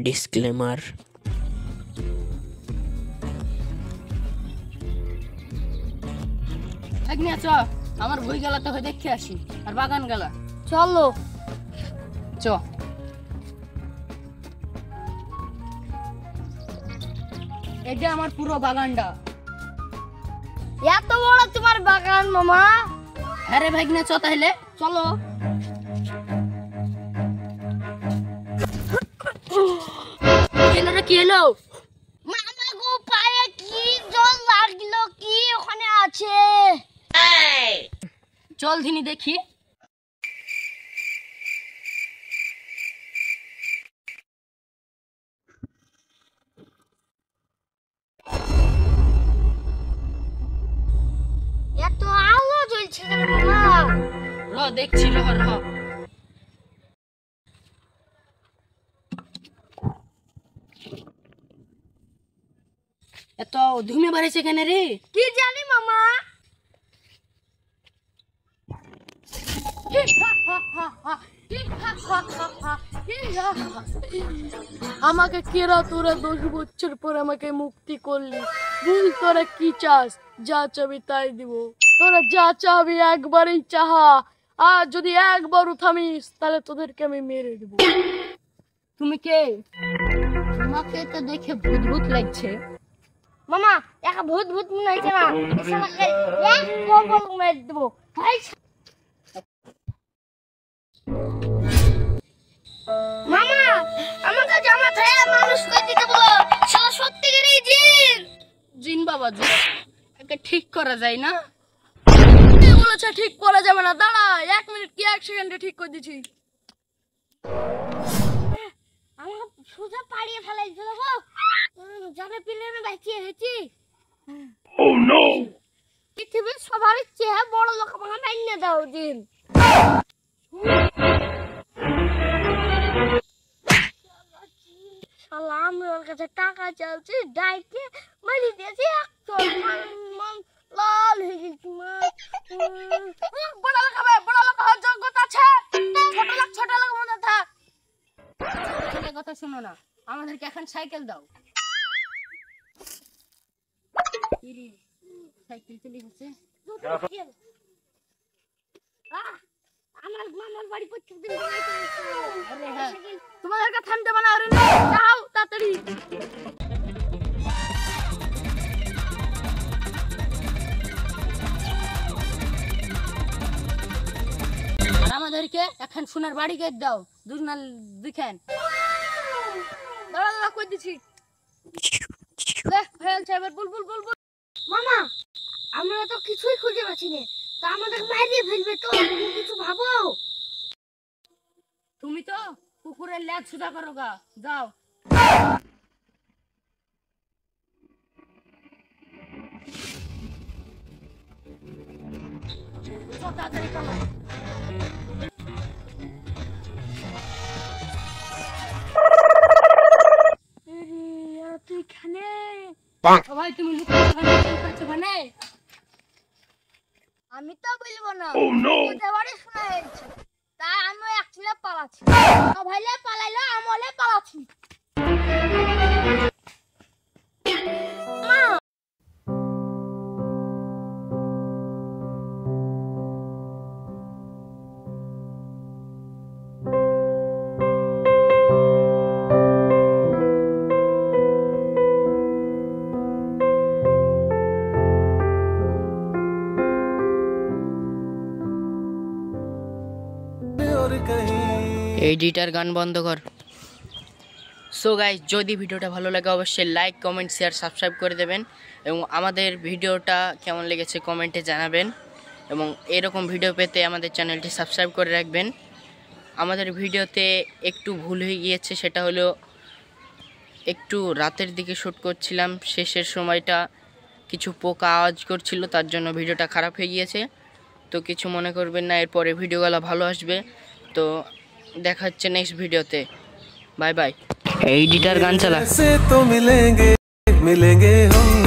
Disclaimer. আমার বই গেলা তো দেখে আসি আর বাগান গেলা চলো চ। এটা আমার পুরো বাগানটা। এত বড় তোমার বাগান মামা? হ্যাঁ রে ভাগ্নে, চ তাহলে চলো। কি এলো? মামা গো, পায়ে কি জল লাগলো? কি ওখানে আছে? চল ধিনি দেখি। এত আলো জ্বলছে কেন মামা? র দেখছি, র র। এত ধুমে বাড়িছে কেন রে? কি জানি মামা। আমাকে কেরা তোরা 10 বছর পর আমাকে মুক্তি করলি, ভুল তোরা কি চাস? যা চাবি তাই দিব। তোরা যা চাবি একবারই চাহা, আর যদি একবারও থামিস তাহলে তোদেরকে আমি মেরে দেব। তুমি কে? তোমাকে তো দেখে ভূত ভূত লাগছে। মামা একা ভূত ভূত মনে হচ্ছে না, আমাকে এক কবল মেরে দেব। মামা আমাকে জামা থেকে মানুষ করে দিতে বলো, শালা সত্যিকারই জিন। জিন বাবা জিন, একে ঠিক করা যায় না? কে বলেছে ঠিক করা যাবে না? দাঁড়া 1 মিনিট কি 1 সেকেন্ডে ঠিক করে দিচ্ছি। আমাকে সোজা পাড়িয়ে ফেলাইছিল গো, জানে পিলেনে বাঁচিয়ে হয়েছি। ও নো, পৃথিবীর সবার চেয়ে বড় লোক আমাকে মাইনে দাও জিন। শালা আমি ওর কাছে টাকা চাইছি, ডাইকে মারি দিয়েছি, একদম মন লাল হয়ে গেছি। বড় লোক হবে, বড় লোক হওয়ার যোগ্যতা আছে, ছোট লোক মনে থাক। ছেলে কথা শুনো না, আমাদেরকে এখন সাইকেল দাও। সাইকেল চলে গেছে। আমার মামার বাড়ি প্রত্যেকদিন আরে হ্যাঁ, তোমাদেরকে থামতে মানা করে যাও তাড়াতাড়ি। আর আমাদেরকে এখন সোনার বাড়ি গেট দাও, দুজনাল দেখেন। দাঁড়া দাঁড়া কই দিছি। ফেল এবার বল বল বল বল। মামা আমরা তো কিছুই খুঁজে পাচ্ছি না, তা আমাদের মারিয়ে ফেলবে তো, তুমি কিছু ভাবো। তুমি তো কুকুরের লেজ সুদা করো গা, যাও। তাড়াতাড়ি পালাও। তুই এখানে? ভাই তুমি লুকাচ্ছ মানে? আমি তো বলবো না, ওদের বাড়ি শোনা হয়েছে, তাই আমি একচুয়ালি পালাচ্ছি। ভাইলে পালাইলো, আমলে পালাচ্ছি। এডিটার গান বন্ধ কর। সো গাইস, যদি ভিডিওটা ভালো লাগে অবশ্যই লাইক কমেন্ট শেয়ার সাবস্ক্রাইব করে দেবেন, এবং আমাদের ভিডিওটা কেমন লেগেছে কমেন্টে জানাবেন, এবং এরকম ভিডিও পেতে আমাদের চ্যানেলটি সাবস্ক্রাইব করে রাখবেন। আমাদের ভিডিওতে একটু ভুল হয়ে গিয়েছে, সেটা হলো একটু রাতের দিকে শ্যুট করছিলাম, শেষের সময়টা কিছু পোকা আওয়াজ করছিল, তার জন্য ভিডিওটা খারাপ হয়ে গিয়েছে। তো কিছু মনে করবেন না, এরপরে ভিডিওগুলো ভালো আসবে। তো দেখা হচ্ছে নেক্সট ভিডিওতে। Bye bye. एडिटर गान चला। से तो मिलेंगे मिलेंगे हम।